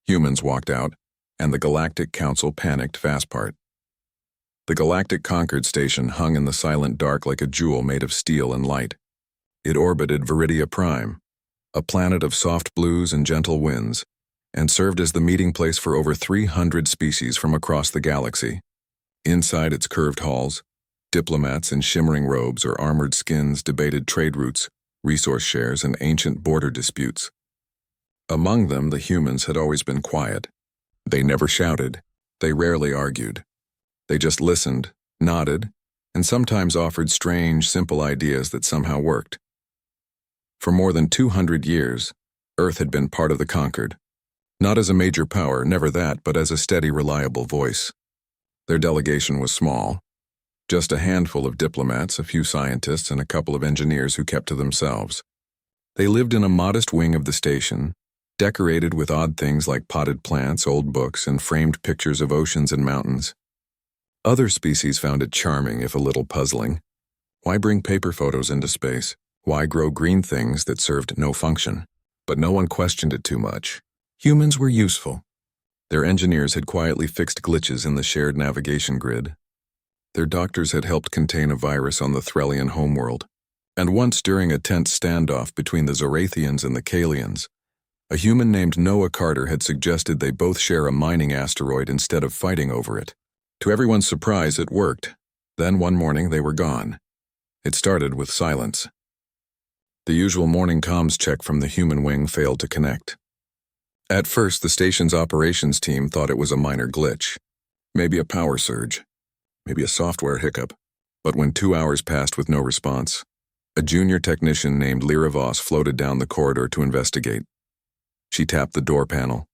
Humans walked out, and the Galactic Council panicked fast part. The Galactic Concord station hung in the silent dark like a jewel made of steel and light. It orbited Viridia Prime, a planet of soft blues and gentle winds, and served as the meeting place for over 300 species from across the galaxy. Inside its curved halls, diplomats in shimmering robes or armored skins debated trade routes, resource shares, and ancient border disputes. Among them, the humans had always been quiet. They never shouted. They rarely argued. They just listened, nodded, and sometimes offered strange, simple ideas that somehow worked. For more than 200 years, Earth had been part of the Concord. Not as a major power, never that, but as a steady, reliable voice. Their delegation was small. Just a handful of diplomats, a few scientists, and a couple of engineers who kept to themselves. They lived in a modest wing of the station, decorated with odd things like potted plants, old books, and framed pictures of oceans and mountains. Other species found it charming, if a little puzzling. Why bring paper photos into space? Why grow green things that served no function? But no one questioned it too much. Humans were useful. Their engineers had quietly fixed glitches in the shared navigation grid. Their doctors had helped contain a virus on the Threlian homeworld. And once during a tense standoff between the Zorathians and the Kalians, a human named Noah Carter had suggested they both share a mining asteroid instead of fighting over it. To everyone's surprise, it worked. Then one morning they were gone. It started with silence. The usual morning comms check from the human wing failed to connect. At first, the station's operations team thought it was a minor glitch. Maybe a power surge. Maybe a software hiccup. But when 2 hours passed with no response, a junior technician named Lyra Voss floated down the corridor to investigate. She tapped the door panel.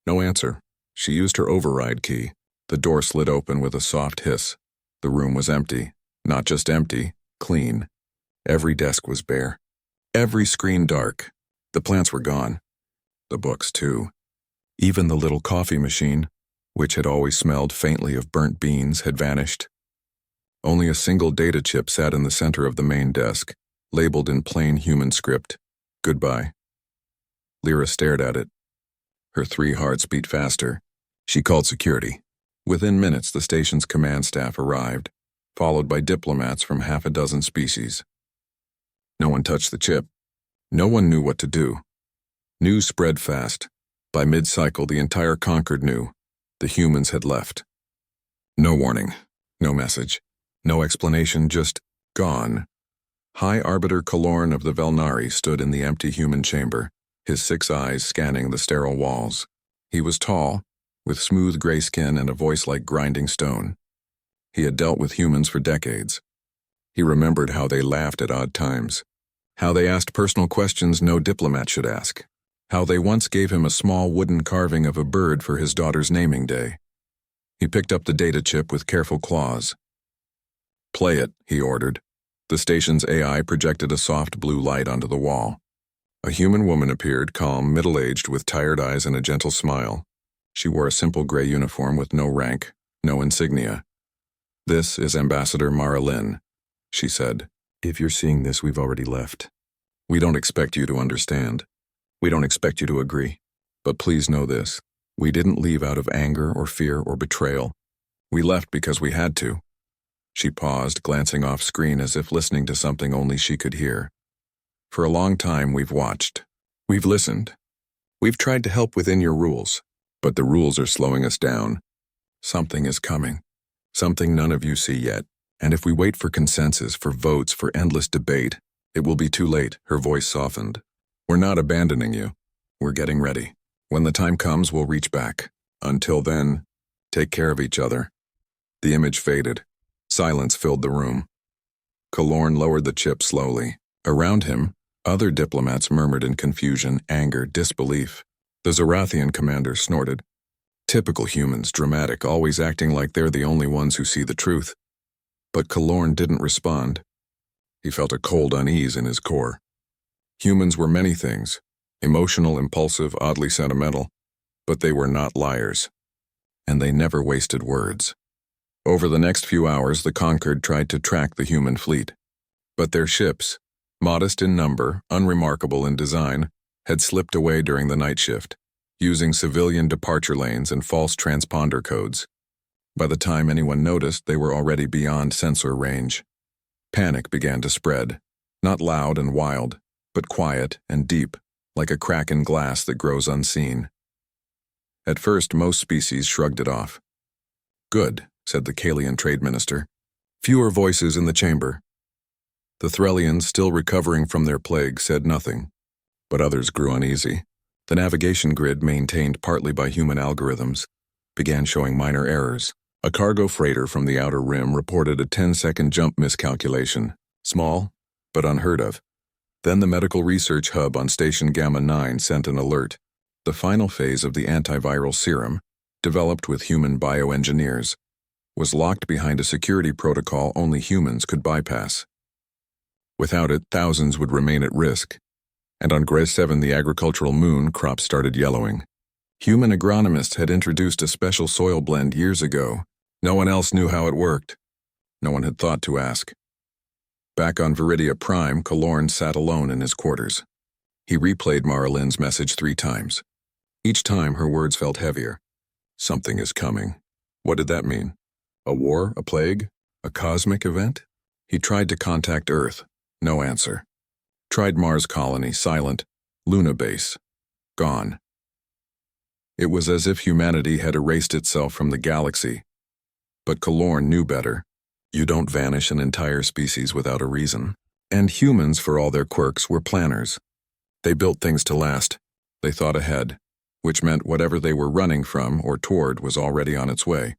No answer. She used her override key. The door slid open with a soft hiss. The room was empty. Not just empty, clean. Every desk was bare. Every screen dark. The plants were gone. The books, too. Even the little coffee machine, which had always smelled faintly of burnt beans, had vanished. Only a single data chip sat in the center of the main desk, labeled in plain human script, "Goodbye." Lyra stared at it. Her 3 hearts beat faster. She called security. Within minutes, the station's command staff arrived, followed by diplomats from half a dozen species. No one touched the chip. No one knew what to do. News spread fast. By mid-cycle, the entire Concord knew. The humans had left. No warning, no message, no explanation, just gone. High Arbiter Kalorn of the Velnari stood in the empty human chamber, his 6 eyes scanning the sterile walls. He was tall, with smooth gray skin and a voice like grinding stone. He had dealt with humans for decades. He remembered how they laughed at odd times, how they asked personal questions no diplomat should ask, how they once gave him a small wooden carving of a bird for his daughter's naming day. He picked up the data chip with careful claws. "Play it," he ordered. The station's AI projected a soft blue light onto the wall. A human woman appeared, calm, middle-aged, with tired eyes and a gentle smile. She wore a simple gray uniform with no rank, no insignia. "This is Ambassador Mara Lynn," she said. "If you're seeing this, we've already left. We don't expect you to understand. We don't expect you to agree. But please know this. We didn't leave out of anger or fear or betrayal. We left because we had to." She paused, glancing off screen as if listening to something only she could hear. "For a long time, we've watched. We've listened. We've tried to help within your rules. But the rules are slowing us down. Something is coming. Something none of you see yet. And if we wait for consensus, for votes, for endless debate, it will be too late." Her voice softened. "We're not abandoning you. We're getting ready. When the time comes, we'll reach back. Until then, take care of each other." The image faded. Silence filled the room. Kalorn lowered the chip slowly. Around him, other diplomats murmured in confusion, anger, disbelief. The Zorathian commander snorted. Typical humans, dramatic, always acting like they're the only ones who see the truth. But Kalorn didn't respond. He felt a cold unease in his core. Humans were many things, emotional, impulsive, oddly sentimental, but they were not liars. And they never wasted words. Over the next few hours, the Concord tried to track the human fleet. But their ships, modest in number, unremarkable in design, had slipped away during the night shift. using civilian departure lanes and false transponder codes. By the time anyone noticed, they were already beyond sensor range. Panic began to spread, not loud and wild, but quiet and deep, like a crack in glass that grows unseen. At first, most species shrugged it off. "Good," said the Kalian trade minister. Fewer voices in the chamber. The Threllians, still recovering from their plague, said nothing, but others grew uneasy. The navigation grid, maintained partly by human algorithms, began showing minor errors. A cargo freighter from the outer rim reported a 10-second jump miscalculation, small, but unheard of. Then the medical research hub on Station Gamma 9 sent an alert. The final phase of the antiviral serum, developed with human bioengineers, was locked behind a security protocol only humans could bypass. Without it, thousands would remain at risk. And on Gres 7, the agricultural moon, crops started yellowing. Human agronomists had introduced a special soil blend years ago. No one else knew how it worked. No one had thought to ask. Back on Viridia Prime, Kalorn sat alone in his quarters. He replayed Marilynn's message 3 times. Each time her words felt heavier. Something is coming. What did that mean? A war? A plague? A cosmic event? He tried to contact Earth. No answer. Tried Mars colony, silent. Luna base. Gone. It was as if humanity had erased itself from the galaxy. But Kalorn knew better. You don't vanish an entire species without a reason. And humans, for all their quirks, were planners. They built things to last. They thought ahead, which meant whatever they were running from or toward was already on its way.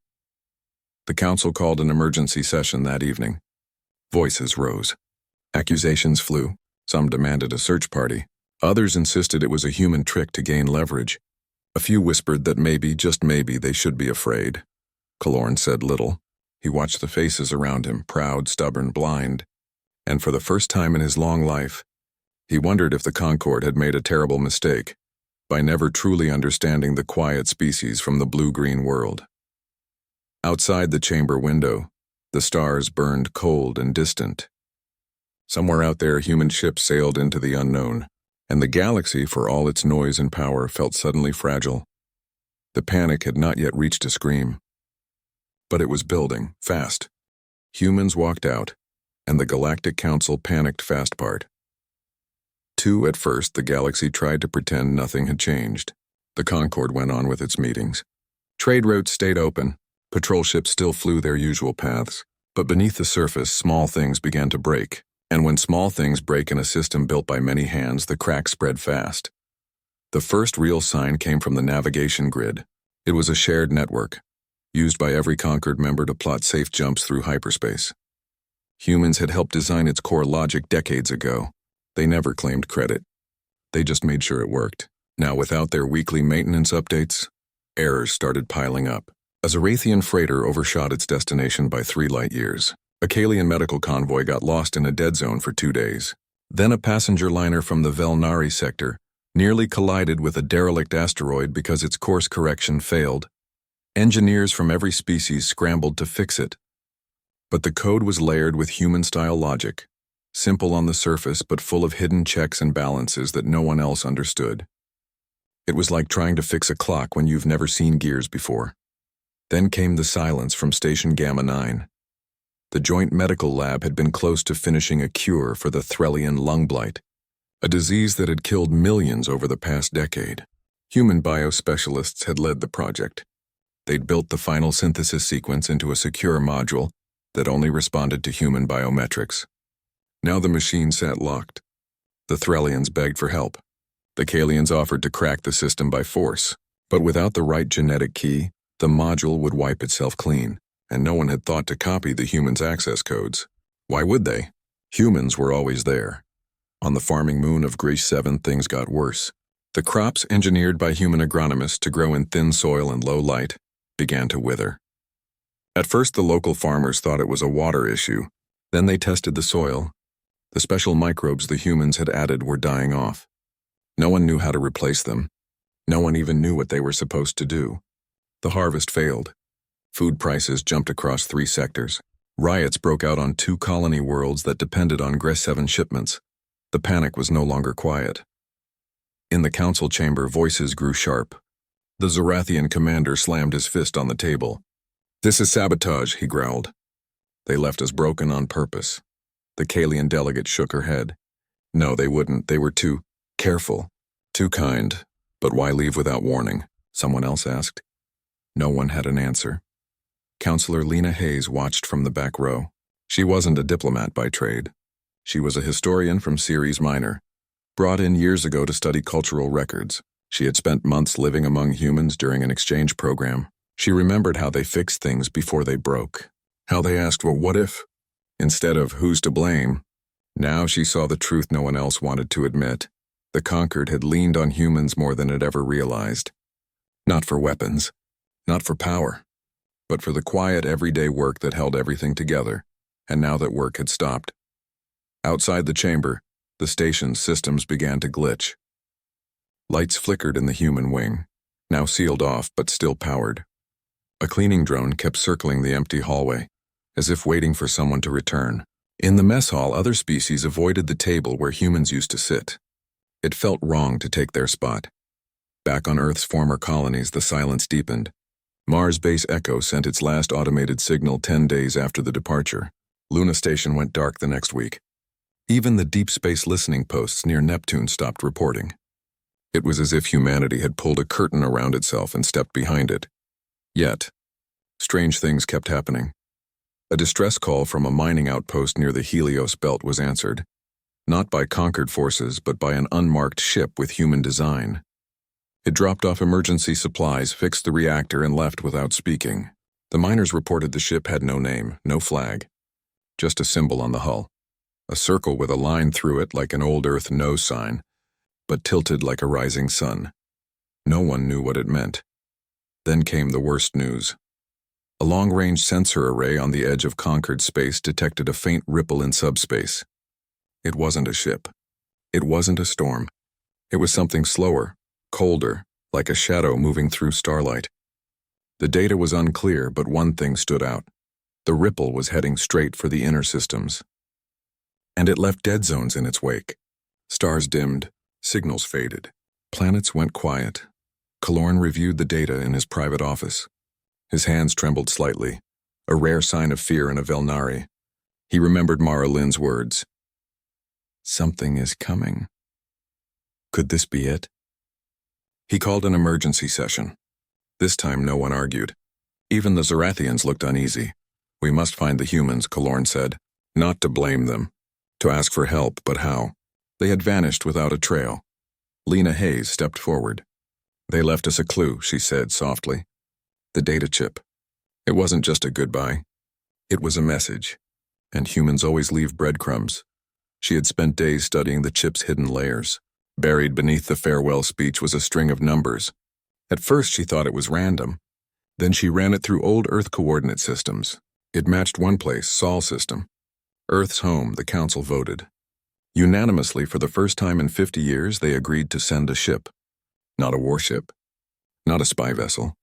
The council called an emergency session that evening. Voices rose. Accusations flew. Some demanded a search party. Others insisted it was a human trick to gain leverage. A few whispered that maybe, just maybe, they should be afraid. Kalorn said little. He watched the faces around him, proud, stubborn, blind. And for the first time in his long life, he wondered if the Concord had made a terrible mistake by never truly understanding the quiet species from the blue-green world. Outside the chamber window, the stars burned cold and distant. Somewhere out there, human ships sailed into the unknown, and the galaxy, for all its noise and power, felt suddenly fragile. The panic had not yet reached a scream. But it was building, fast. Humans walked out, and the Galactic Council panicked fast part. At first, the galaxy tried to pretend nothing had changed. The Concord went on with its meetings. Trade routes stayed open. Patrol ships still flew their usual paths. But beneath the surface, small things began to break. And when small things break in a system built by many hands, the cracks spread fast. The first real sign came from the navigation grid. It was a shared network, used by every Concord member to plot safe jumps through hyperspace. Humans had helped design its core logic decades ago. They never claimed credit. They just made sure it worked. Now, without their weekly maintenance updates, errors started piling up. A Zarathian freighter overshot its destination by 3 light years. A Kalian medical convoy got lost in a dead zone for 2 days. Then a passenger liner from the Velnari sector nearly collided with a derelict asteroid because its course correction failed. Engineers from every species scrambled to fix it. But the code was layered with human-style logic, simple on the surface but full of hidden checks and balances that no one else understood. It was like trying to fix a clock when you've never seen gears before. Then came the silence from Station Gamma 9. The Joint Medical Lab had been close to finishing a cure for the Threllian lung blight, a disease that had killed millions over the past decade. Human biospecialists had led the project. They'd built the final synthesis sequence into a secure module that only responded to human biometrics. Now the machine sat locked. The Threllians begged for help. The Kalians offered to crack the system by force, but without the right genetic key, the module would wipe itself clean, and no one had thought to copy the humans' access codes. Why would they? Humans were always there. On the farming moon of Gres 7, things got worse. The crops engineered by human agronomists to grow in thin soil and low light began to wither. At first, the local farmers thought it was a water issue. Then they tested the soil. The special microbes the humans had added were dying off. No one knew how to replace them. No one even knew what they were supposed to do. The harvest failed. Food prices jumped across 3 sectors. Riots broke out on 2 colony worlds that depended on Gres 7 shipments. The panic was no longer quiet. In the council chamber, voices grew sharp, The Zarathian commander slammed his fist on the table. "This is sabotage," he growled. "They left us broken on purpose." The Kalian delegate shook her head. "No, they wouldn't. They were too careful, too kind. But why leave without warning?" someone else asked. No one had an answer. Counselor Lena Hayes watched from the back row. She wasn't a diplomat by trade. She was a historian from Ceres Minor, brought in years ago to study cultural records. She had spent months living among humans during an exchange program. She remembered how they fixed things before they broke, how they asked, "Well, what if?" instead of "Who's to blame?" Now she saw the truth no one else wanted to admit. The conquered had leaned on humans more than it ever realized. Not for weapons, not for power, but for the quiet, everyday work that held everything together. And now that work had stopped. Outside the chamber, the station's systems began to glitch. Lights flickered in the human wing, now sealed off but still powered. A cleaning drone kept circling the empty hallway, as if waiting for someone to return. In the mess hall, other species avoided the table where humans used to sit. It felt wrong to take their spot. Back on Earth's former colonies, the silence deepened. Mars Base Echo sent its last automated signal 10 days after the departure. Luna Station went dark the next week. Even the deep space listening posts near Neptune stopped reporting. It was as if humanity had pulled a curtain around itself and stepped behind it. Yet, strange things kept happening. A distress call from a mining outpost near the Helios belt was answered, not by conquered forces, but by an unmarked ship with human design. It dropped off emergency supplies, fixed the reactor, and left without speaking. The miners reported the ship had no name, no flag, just a symbol on the hull. A circle with a line through it like an old Earth no sign, but tilted like a rising sun. No one knew what it meant. Then came the worst news. A long-range sensor array on the edge of conquered space detected a faint ripple in subspace. It wasn't a ship. It wasn't a storm. It was something slower, colder, like a shadow moving through starlight. The data was unclear, but one thing stood out. The ripple was heading straight for the inner systems. And it left dead zones in its wake. Stars dimmed, signals faded, planets went quiet. Kalorn reviewed the data in his private office. His hands trembled slightly, a rare sign of fear in a Velnari. He remembered Mara Lynn's words. Something is coming. Could this be it? He called an emergency session. This time no one argued. Even the Zarathians looked uneasy. "We must find the humans," Kalorn said. "Not to blame them. To ask for help, but how?" They had vanished without a trail. Lena Hayes stepped forward. "They left us a clue," she said softly. "The data chip. It wasn't just a goodbye. It was a message. And humans always leave breadcrumbs." She had spent days studying the chip's hidden layers. Buried beneath the farewell speech was a string of numbers. At first she thought it was random. Then she ran it through old Earth coordinate systems. It matched one place, Sol system. Earth's home, the council voted. Unanimously, for the first time in 50 years, they agreed to send a ship. Not a warship. Not a spy vessel.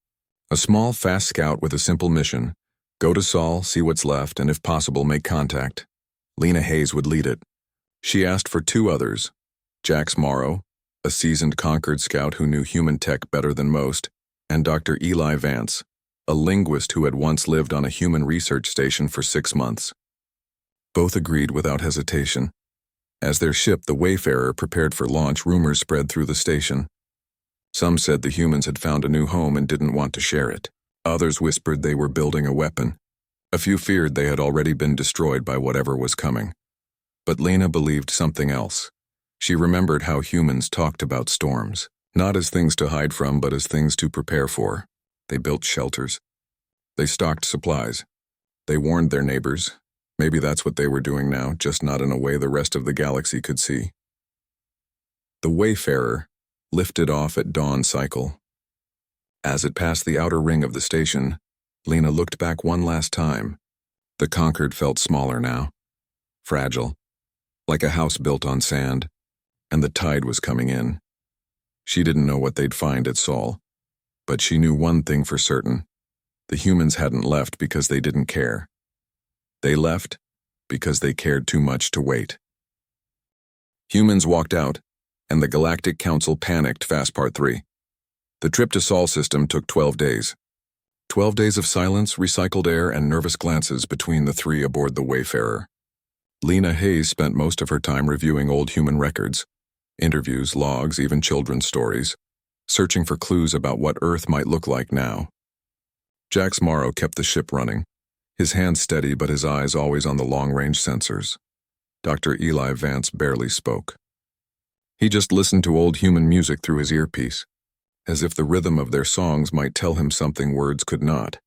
A small, fast scout with a simple mission. Go to Sol, see what's left, and if possible, make contact. Lena Hayes would lead it. She asked for 2 others. Jax Morrow, a seasoned Concord scout who knew human tech better than most, and Dr. Eli Vance, a linguist who had once lived on a human research station for 6 months. Both agreed without hesitation. As their ship, the Wayfarer, prepared for launch, rumors spread through the station. Some said the humans had found a new home and didn't want to share it. Others whispered they were building a weapon. A few feared they had already been destroyed by whatever was coming. But Lena believed something else. She remembered how humans talked about storms, not as things to hide from, but as things to prepare for. They built shelters. They stocked supplies. They warned their neighbors. Maybe that's what they were doing now, just not in a way the rest of the galaxy could see. The Wayfarer lifted off at dawn cycle. As it passed the outer ring of the station, Lena looked back one last time. The Conquered felt smaller now, fragile, like a house built on sand, and the tide was coming in. She didn't know what they'd find at Sol, but she knew one thing for certain. The humans hadn't left because they didn't care. They left because they cared too much to wait. Humans walked out, and the Galactic Council panicked. Fast Part 3. The trip to Sol system took 12 days. 12 days of silence, recycled air, and nervous glances between the three aboard the Wayfarer. Lena Hayes spent most of her time reviewing old human records, interviews, logs, even children's stories, searching for clues about what Earth might look like now. Jax Morrow kept the ship running, his hands steady but his eyes always on the long-range sensors. Dr. Eli Vance barely spoke. He just listened to old human music through his earpiece, as if the rhythm of their songs might tell him something words could not.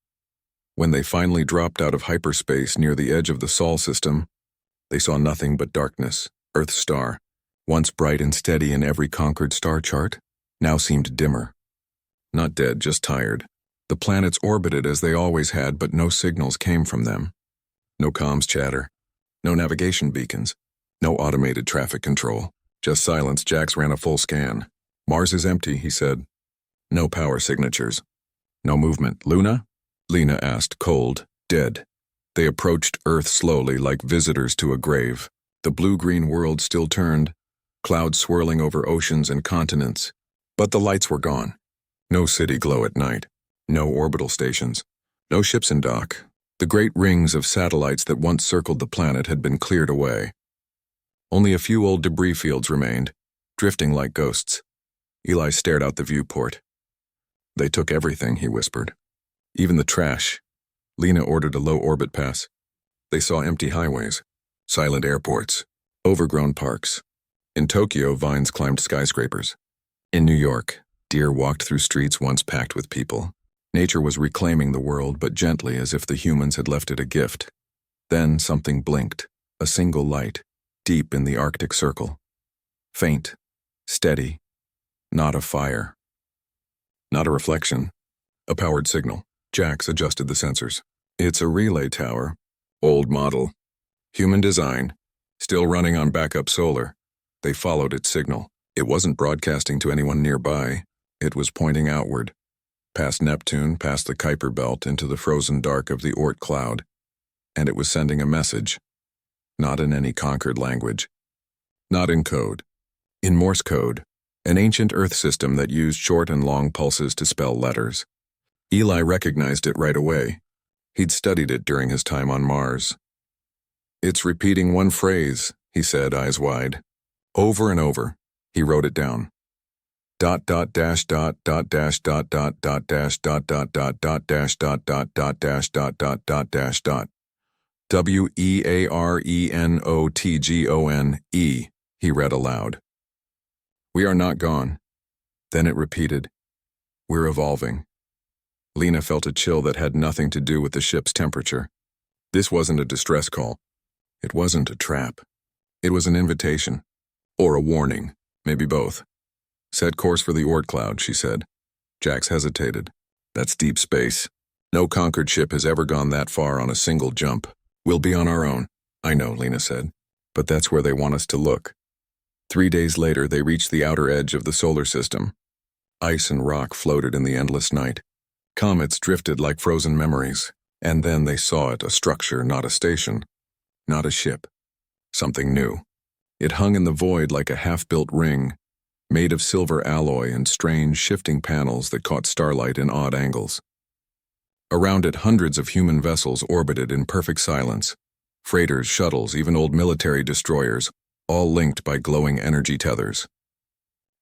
When they finally dropped out of hyperspace near the edge of the Sol system, they saw nothing but darkness. Earth's star, once bright and steady in every conquered star chart, now seemed dimmer. Not dead, just tired. The planets orbited as they always had, but no signals came from them. No comms chatter, no navigation beacons, no automated traffic control. Just silence. Jax ran a full scan. Mars is empty, he said. No power signatures. No movement. Luna? Lena asked, cold, dead. They approached Earth slowly, like visitors to a grave. The blue-green world still turned, clouds swirling over oceans and continents. But the lights were gone. No city glow at night. No orbital stations. No ships in dock. The great rings of satellites that once circled the planet had been cleared away. Only a few old debris fields remained, drifting like ghosts. Eli stared out the viewport. They took everything, he whispered. Even the trash. Lena ordered a low orbit pass. They saw empty highways, silent airports, overgrown parks. In Tokyo, vines climbed skyscrapers. In New York, deer walked through streets once packed with people. Nature was reclaiming the world, but gently, as if the humans had left it a gift. Then something blinked, a single light, deep in the Arctic Circle. Faint, steady, not a fire. Not a reflection, a powered signal. Jax adjusted the sensors. It's a relay tower, old model, human design, still running on backup solar. They followed its signal. It wasn't broadcasting to anyone nearby. It was pointing outward, past Neptune, past the Kuiper Belt, into the frozen dark of the Oort cloud. And it was sending a message. Not in any conquered language. Not in code. In Morse code, an ancient Earth system that used short and long pulses to spell letters. Eli recognized it right away. He'd studied it during his time on Mars. It's repeating one phrase, he said, eyes wide. Over and over. He wrote it down. Dot dot dash dot dot dash dot dot dot dash dot dot dot dot dash dot dot dot dash dot dot dot dash dot. WEARENOTGONE, he read aloud. We are not gone. Then it repeated. We're evolving. Lena felt a chill that had nothing to do with the ship's temperature. This wasn't a distress call. It wasn't a trap. It was an invitation. Or a warning. Maybe both. Set course for the Oort cloud, she said. Jax hesitated. That's deep space. No conquered ship has ever gone that far on a single jump. We'll be on our own. I know, Lena said. But that's where they want us to look. 3 days later, they reached the outer edge of the solar system. Ice and rock floated in the endless night. Comets drifted like frozen memories. And then they saw it, a structure, not a station. Not a ship. Something new. It hung in the void like a half-built ring, made of silver alloy and strange, shifting panels that caught starlight in odd angles. Around it, hundreds of human vessels orbited in perfect silence. Freighters, shuttles, even old military destroyers, all linked by glowing energy tethers.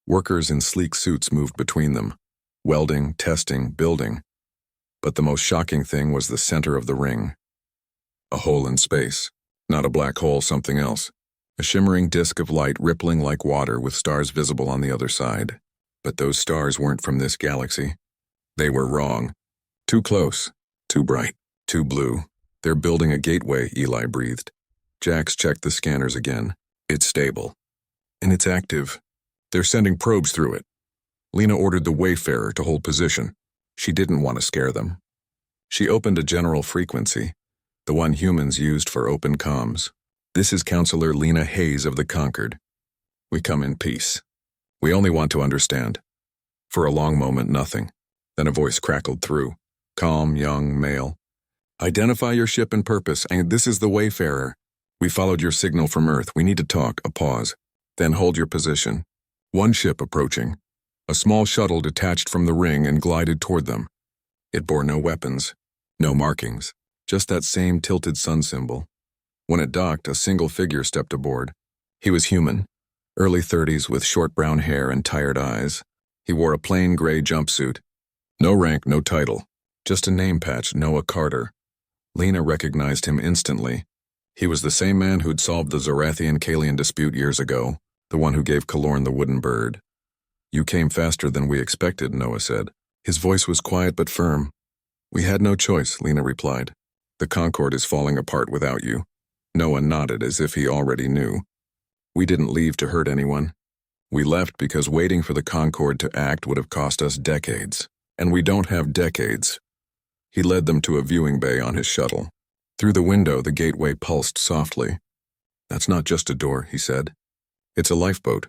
Workers in sleek suits moved between them, welding, testing, building. But the most shocking thing was the center of the ring. A hole in space. Not a black hole, something else. A shimmering disk of light rippling like water with stars visible on the other side. But those stars weren't from this galaxy. They were wrong. Too close. Too bright. Too blue. They're building a gateway, Eli breathed. Jax checked the scanners again. It's stable. And it's active. They're sending probes through it. Lena ordered the Wayfarer to hold position. She didn't want to scare them. She opened a general frequency, the one humans used for open comms. This is Counselor Lena Hayes of the Conquered. We come in peace. We only want to understand. For a long moment, nothing. Then a voice crackled through. Calm, young, male. Identify your ship and purpose, and this is the Wayfarer. We followed your signal from Earth. We need to talk. A pause. Then hold your position. One ship approaching. A small shuttle detached from the ring and glided toward them. It bore no weapons, no markings, just that same tilted sun symbol. When it docked, a single figure stepped aboard. He was human, early 30s with short brown hair and tired eyes. He wore a plain gray jumpsuit. No rank, no title, just a name patch, Noah Carter. Lena recognized him instantly. He was the same man who'd solved the Zorathian-Kalian dispute years ago, the one who gave Kalorn the wooden bird. "You came faster than we expected," Noah said. His voice was quiet but firm. "We had no choice," Lena replied. "The Concord is falling apart without you." Noah nodded as if he already knew. "We didn't leave to hurt anyone. We left because waiting for the Concord to act would have cost us decades. And we don't have decades." He led them to a viewing bay on his shuttle. Through the window, the gateway pulsed softly. "That's not just a door," he said. "It's a lifeboat.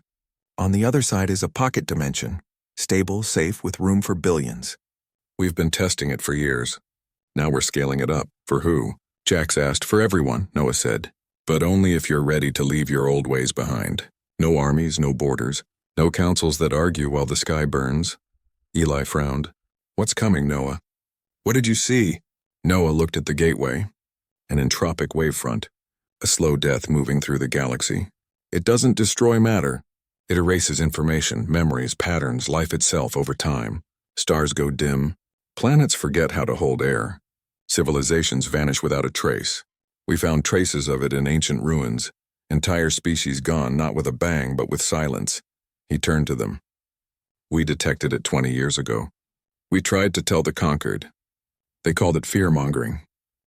On the other side is a pocket dimension, stable, safe, with room for billions." "We've been testing it for years. Now we're scaling it up." "For who?" Jax asked. "For everyone," Noah said. "But only if you're ready to leave your old ways behind. No armies, no borders, no councils that argue while the sky burns." Eli frowned. "What's coming, Noah?" "What did you see?" Noah looked at the gateway. An entropic wavefront, a slow death moving through the galaxy. It doesn't destroy matter. It erases information, memories, patterns, life itself over time. Stars go dim. Planets forget how to hold air. Civilizations vanish without a trace. We found traces of it in ancient ruins. Entire species gone, not with a bang, but with silence. He turned to them. "We detected it 20 years ago. We tried to tell the conquered. They called it fear-mongering.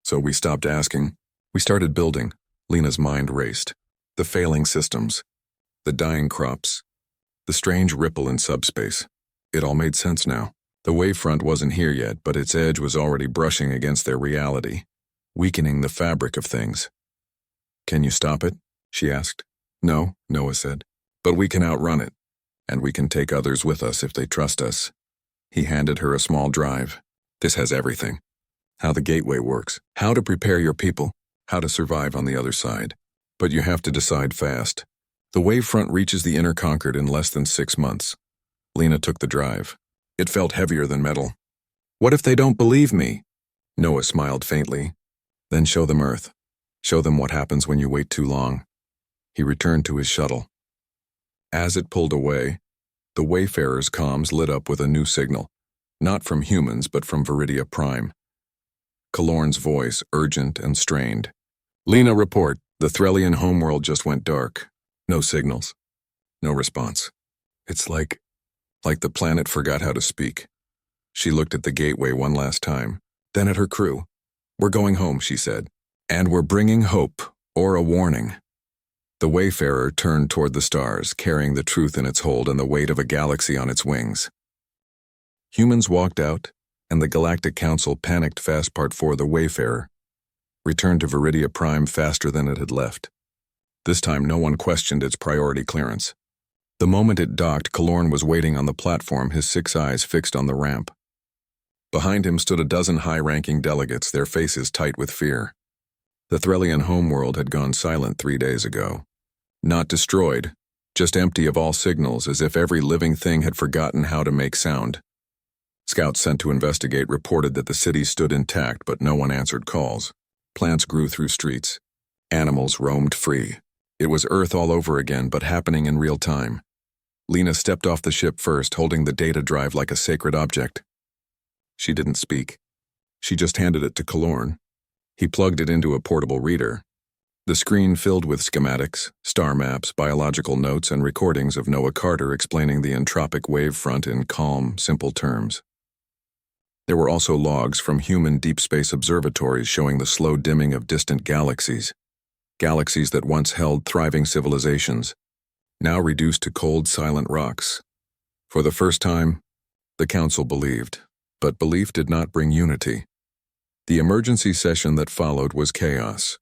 So we stopped asking. We started building." Lena's mind raced. The failing systems. The dying crops. The strange ripple in subspace. It all made sense now. The wavefront wasn't here yet, but its edge was already brushing against their reality, weakening the fabric of things. "Can you stop it?" she asked. "No," Noah said. "But we can outrun it. And we can take others with us if they trust us." He handed her a small drive. "This has everything. How the gateway works, how to prepare your people, how to survive on the other side. But you have to decide fast. The wavefront reaches the inner Concord in less than 6 months." Lena took the drive. It felt heavier than metal. "What if they don't believe me?" Noah smiled faintly. "Then show them Earth. Show them what happens when you wait too long." He returned to his shuttle. As it pulled away, the Wayfarer's comms lit up with a new signal, not from humans but from Viridia Prime. Kalorn's voice, urgent and strained. "Lena, report. The Threlian homeworld just went dark. No signals. No response. It's like the planet forgot how to speak." She looked at the gateway one last time, then at her crew. "We're going home," she said. "And we're bringing hope, or a warning." The Wayfarer turned toward the stars, carrying the truth in its hold and the weight of a galaxy on its wings. Humans walked out, and the Galactic Council panicked fast. Part 4. The Wayfarer returned to Viridia Prime faster than it had left. This time no one questioned its priority clearance. The moment it docked, Kalorn was waiting on the platform, his 6 eyes fixed on the ramp. Behind him stood a dozen high-ranking delegates, their faces tight with fear. The Threlian homeworld had gone silent 3 days ago. Not destroyed, just empty of all signals, as if every living thing had forgotten how to make sound. Scouts sent to investigate reported that the city stood intact, but no one answered calls. Plants grew through streets. Animals roamed free. It was Earth all over again, but happening in real time. Lena stepped off the ship first, holding the data drive like a sacred object. She didn't speak. She just handed it to Kalorn. He plugged it into a portable reader. The screen filled with schematics, star maps, biological notes, and recordings of Noah Carter explaining the entropic wavefront in calm, simple terms. There were also logs from human deep space observatories showing the slow dimming of distant galaxies. Galaxies that once held thriving civilizations, now reduced to cold, silent rocks. For the first time, the Council believed, but belief did not bring unity. The emergency session that followed was chaos.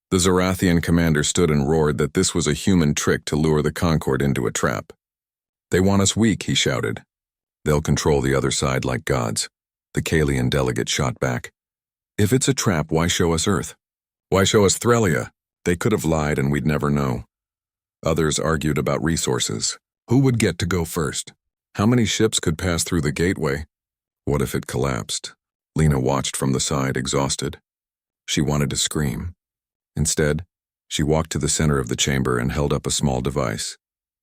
The Zorathian commander stood and roared that this was a human trick to lure the Concord into a trap. "They want us weak," he shouted. "They'll control the other side like gods." The Kalian delegate shot back. "If it's a trap, why show us Earth? Why show us Threlia? They could have lied and we'd never know." Others argued about resources. Who would get to go first? How many ships could pass through the gateway? What if it collapsed? Lena watched from the side, exhausted. She wanted to scream. Instead, she walked to the center of the chamber and held up a small device,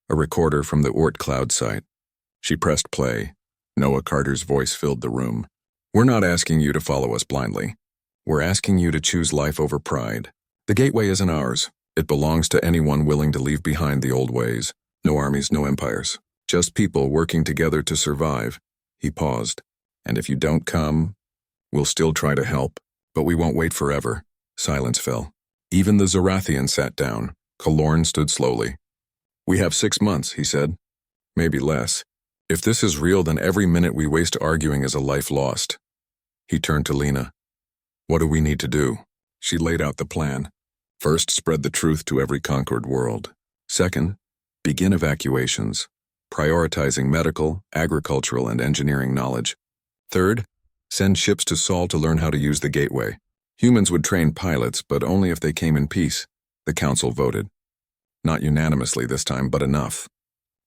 a recorder from the Oort cloud site. She pressed play. Noah Carter's voice filled the room. We're not asking you to follow us blindly. We're asking you to choose life over pride. The gateway isn't ours. It belongs to anyone willing to leave behind the old ways. No armies, no empires. Just people working together to survive. He paused. And if you don't come, we'll still try to help. But we won't wait forever. Silence fell. Even the Zorathian sat down. Kalorn stood slowly. We have 6 months, he said. Maybe less. If this is real, then every minute we waste arguing is a life lost. He turned to Lena. What do we need to do? She laid out the plan. First, spread the truth to every conquered world. Second, begin evacuations, prioritizing medical, agricultural, and engineering knowledge. Third, send ships to Sol to learn how to use the gateway. Humans would train pilots, but only if they came in peace. The council voted. Not unanimously this time, but enough.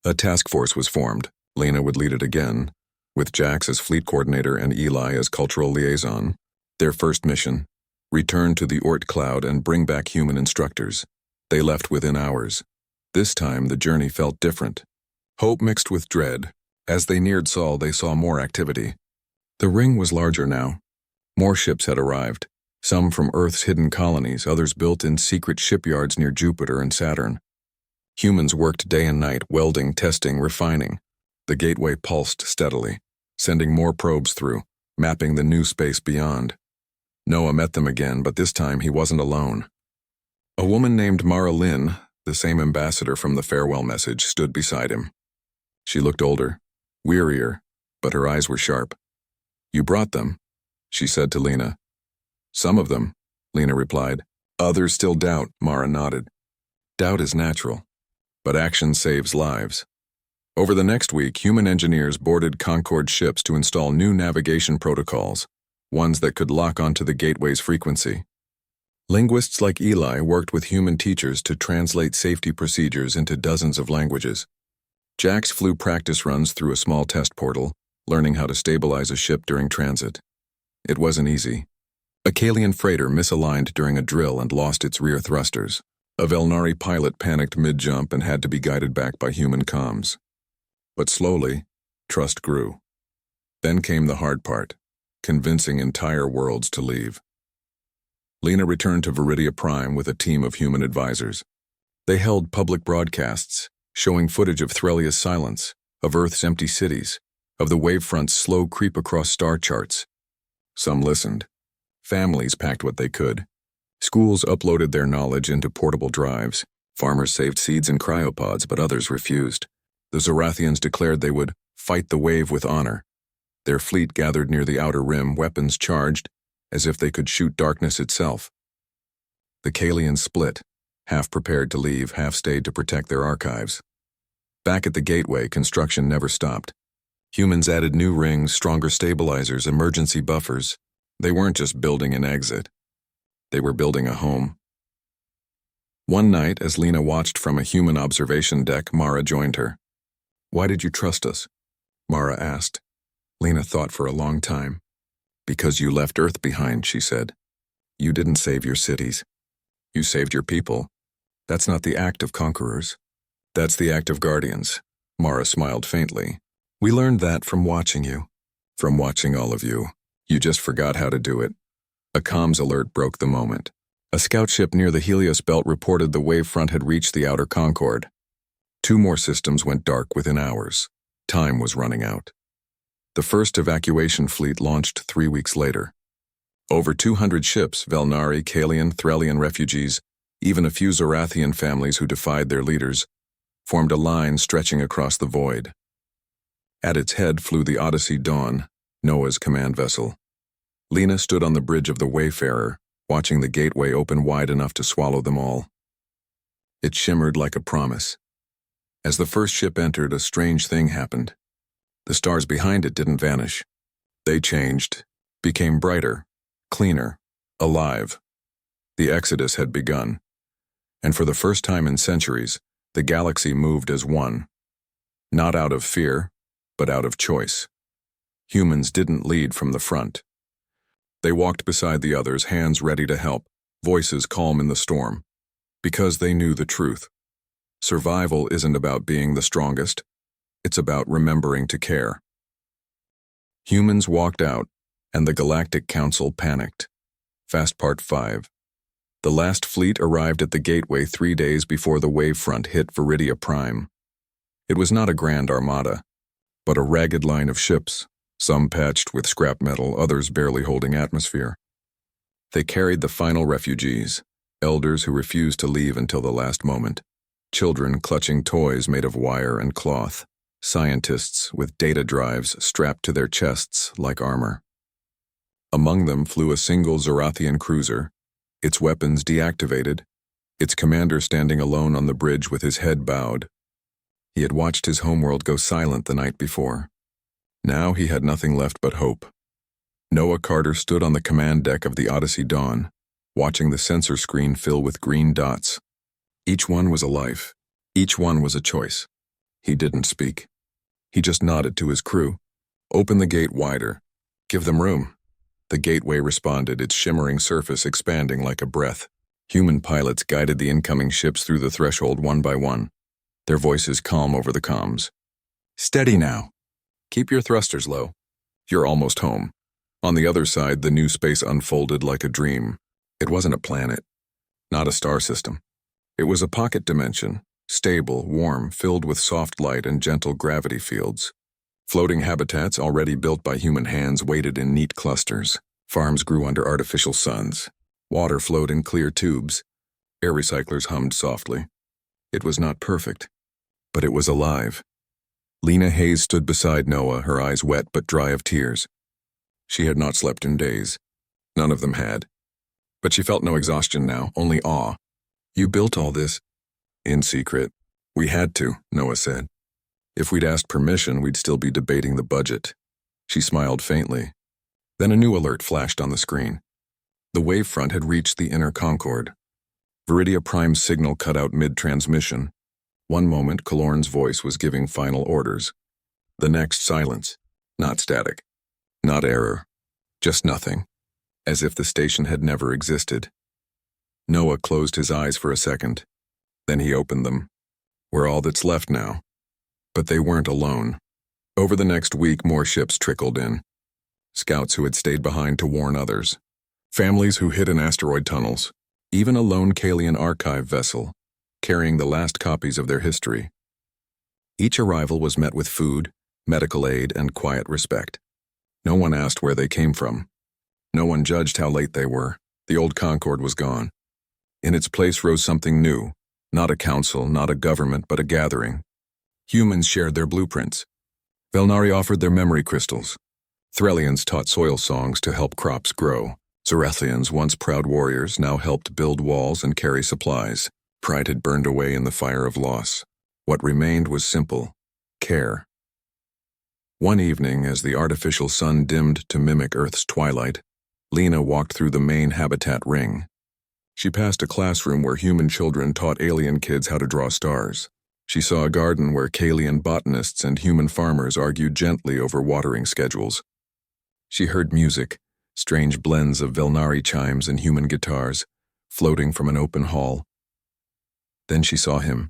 A task force was formed. Lena would lead it again, with Jax as fleet coordinator and Eli as cultural liaison. Their first mission, return to the Oort cloud and bring back human instructors. They left within hours. This time the journey felt different. Hope mixed with dread. As they neared Sol, they saw more activity. The ring was larger now. More ships had arrived, some from Earth's hidden colonies, others built in secret shipyards near Jupiter and Saturn. Humans worked day and night, welding, testing, refining. The gateway pulsed steadily, sending more probes through, mapping the new space beyond. Noah met them again, but this time he wasn't alone. A woman named Mara Lynn, the same ambassador from the farewell message, stood beside him. She looked older, wearier, but her eyes were sharp. You brought them, she said to Lena. Some of them, Lena replied. Others still doubt, Mara nodded. Doubt is natural, but action saves lives. Over the next week, human engineers boarded Concord ships to install new navigation protocols, ones that could lock onto the gateway's frequency. Linguists like Eli worked with human teachers to translate safety procedures into dozens of languages. Jax flew practice runs through a small test portal, learning how to stabilize a ship during transit. It wasn't easy. A Kalian freighter misaligned during a drill and lost its rear thrusters. A Velnari pilot panicked mid-jump and had to be guided back by human comms. But slowly, trust grew. Then came the hard part, convincing entire worlds to leave. Lena returned to Viridia Prime with a team of human advisors. They held public broadcasts, showing footage of Threlia's silence, of Earth's empty cities, of the wavefront's slow creep across star charts. Some listened. Families packed what they could. Schools uploaded their knowledge into portable drives. Farmers saved seeds in cryopods, but others refused. The Zorathians declared they would fight the wave with honor. Their fleet gathered near the outer rim, weapons charged, as if they could shoot darkness itself. The Kalians split, half prepared to leave, half stayed to protect their archives. Back at the gateway, construction never stopped. Humans added new rings, stronger stabilizers, emergency buffers. They weren't just building an exit. They were building a home. One night, as Lena watched from a human observation deck, Mara joined her. Why did you trust us? Mara asked. Lena thought for a long time. Because you left Earth behind, she said. You didn't save your cities. You saved your people. That's not the act of conquerors. That's the act of guardians. Mara smiled faintly. We learned that from watching you. From watching all of you. You just forgot how to do it. A comms alert broke the moment. A scout ship near the Helios belt reported the wavefront had reached the outer Concord. 2 more systems went dark within hours. Time was running out. The first evacuation fleet launched 3 weeks later. Over 200 ships, Velnari, Kalian, Threlian refugees, even a few Zorathian families who defied their leaders, formed a line stretching across the void. At its head flew the Odyssey Dawn, Noah's command vessel. Lena stood on the bridge of the Wayfarer, watching the gateway open wide enough to swallow them all. It shimmered like a promise. As the first ship entered, a strange thing happened. The stars behind it didn't vanish. They changed, became brighter, cleaner, alive. The exodus had begun, and for the first time in centuries, the galaxy moved as one. Not out of fear, but out of choice. Humans didn't lead from the front. They walked beside the others, hands ready to help, voices calm in the storm, because they knew the truth. Survival isn't about being the strongest. It's about remembering to care. Humans walked out, and the Galactic Council panicked. Fast Part 5. The last fleet arrived at the gateway 3 days before the wavefront hit Viridia Prime. It was not a grand armada, but a ragged line of ships, some patched with scrap metal, others barely holding atmosphere. They carried the final refugees, elders who refused to leave until the last moment, children clutching toys made of wire and cloth, scientists with data drives strapped to their chests like armor. Among them flew a single Zorathian cruiser, its weapons deactivated, its commander standing alone on the bridge with his head bowed. He had watched his homeworld go silent the night before. Now he had nothing left but hope. Noah Carter stood on the command deck of the Odyssey Dawn, watching the sensor screen fill with green dots. Each one was a life. Each one was a choice. He didn't speak. He just nodded to his crew. Open the gate wider. Give them room. The gateway responded, its shimmering surface expanding like a breath. Human pilots guided the incoming ships through the threshold one by one, their voices calm over the comms. Steady now. Keep your thrusters low. You're almost home. On the other side, the new space unfolded like a dream. It wasn't a planet, not a star system. It was a pocket dimension, stable, warm, filled with soft light and gentle gravity fields. Floating habitats already built by human hands waited in neat clusters. Farms grew under artificial suns. Water flowed in clear tubes. Air recyclers hummed softly. It was not perfect, but it was alive. Lena Hayes stood beside Noah, her eyes wet but dry of tears. She had not slept in days. None of them had. But she felt no exhaustion now, only awe. You built all this? In secret. We had to, Noah said. If we'd asked permission, we'd still be debating the budget. She smiled faintly. Then a new alert flashed on the screen. The wavefront had reached the inner Concord. Viridia Prime's signal cut out mid-transmission. One moment, Kalorn's voice was giving final orders. The next, silence. Not static. Not error. Just nothing. As if the station had never existed. Noah closed his eyes for a second. Then he opened them. We're all that's left now. But they weren't alone. Over the next week, more ships trickled in. Scouts who had stayed behind to warn others. Families who hid in asteroid tunnels. Even a lone Kalian archive vessel, carrying the last copies of their history. Each arrival was met with food, medical aid, and quiet respect. No one asked where they came from. No one judged how late they were. The old Concord was gone. In its place rose something new. Not a council, not a government, but a gathering. Humans shared their blueprints. Velnari offered their memory crystals. Threllians taught soil songs to help crops grow. Zorathians, once proud warriors, now helped build walls and carry supplies. Pride had burned away in the fire of loss. What remained was simple: care. One evening, as the artificial sun dimmed to mimic Earth's twilight, Lena walked through the main habitat ring. She passed a classroom where human children taught alien kids how to draw stars. She saw a garden where Kalian botanists and human farmers argued gently over watering schedules. She heard music, strange blends of Velnari chimes and human guitars, floating from an open hall. Then she saw him.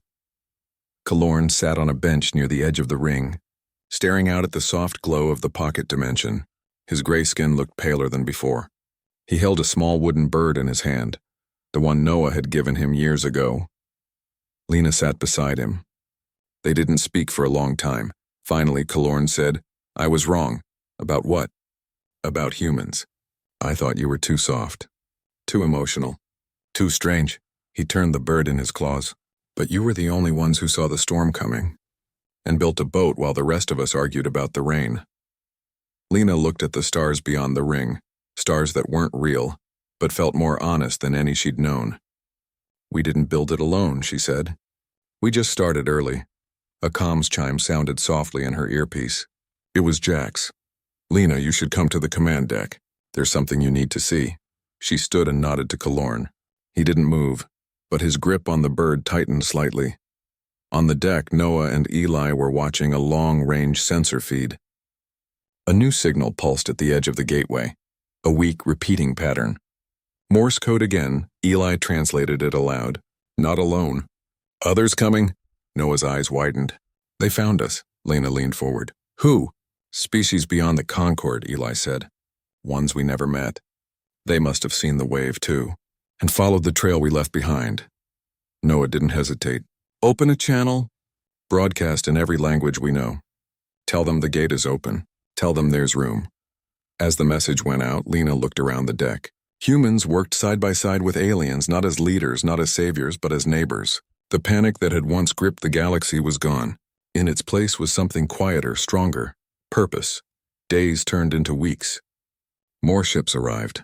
Kalorn sat on a bench near the edge of the ring, staring out at the soft glow of the pocket dimension. His gray skin looked paler than before. He held a small wooden bird in his hand, the one Noah had given him years ago. Lena sat beside him. They didn't speak for a long time. Finally, Kalorn said, "I was wrong." "About what?" "About humans. I thought you were too soft, too emotional, too strange." He turned the bird in his claws. "But you were the only ones who saw the storm coming, and built a boat while the rest of us argued about the rain." Lena looked at the stars beyond the ring, stars that weren't real, but felt more honest than any she'd known. "We didn't build it alone," she said. "We just started early." A comms chime sounded softly in her earpiece. It was Jack's. "Lena, you should come to the command deck. There's something you need to see." She stood and nodded to Kalorn. He didn't move, but his grip on the bird tightened slightly. On the deck, Noah and Eli were watching a long-range sensor feed. A new signal pulsed at the edge of the gateway, a weak, repeating pattern. Morse code again, Eli translated it aloud. Not alone. Others coming? Noah's eyes widened. They found us, Lena leaned forward. Who? Species beyond the Concord, Eli said. Ones we never met. They must have seen the wave, too, and followed the trail we left behind. Noah didn't hesitate. Open a channel. Broadcast in every language we know. Tell them the gate is open. Tell them there's room. As the message went out, Lena looked around the deck. Humans worked side by side with aliens, not as leaders, not as saviors, but as neighbors. The panic that had once gripped the galaxy was gone. In its place was something quieter, stronger. Purpose. Days turned into weeks. More ships arrived.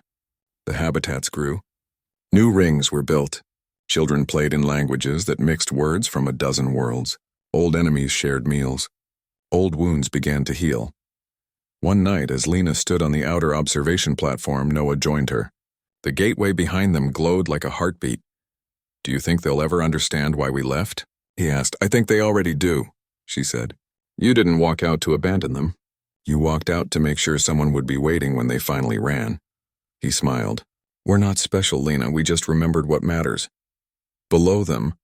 The habitats grew. New rings were built. Children played in languages that mixed words from a dozen worlds. Old enemies shared meals. Old wounds began to heal. One night, as Lena stood on the outer observation platform, Noah joined her. The gateway behind them glowed like a heartbeat. Do you think they'll ever understand why we left? He asked. I think they already do, she said. You didn't walk out to abandon them. You walked out to make sure someone would be waiting when they finally ran. He smiled. We're not special, Lena. We just remembered what matters. Below them,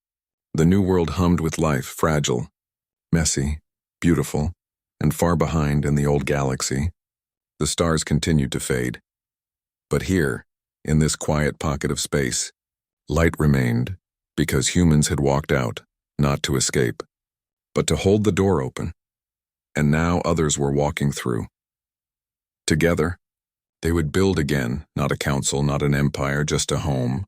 the new world hummed with life, fragile, messy, beautiful, and far behind in the old galaxy, the stars continued to fade. But here, in this quiet pocket of space, light remained because humans had walked out, not to escape, but to hold the door open. And now others were walking through. Together, they would build again, not a council, not an empire, just a home,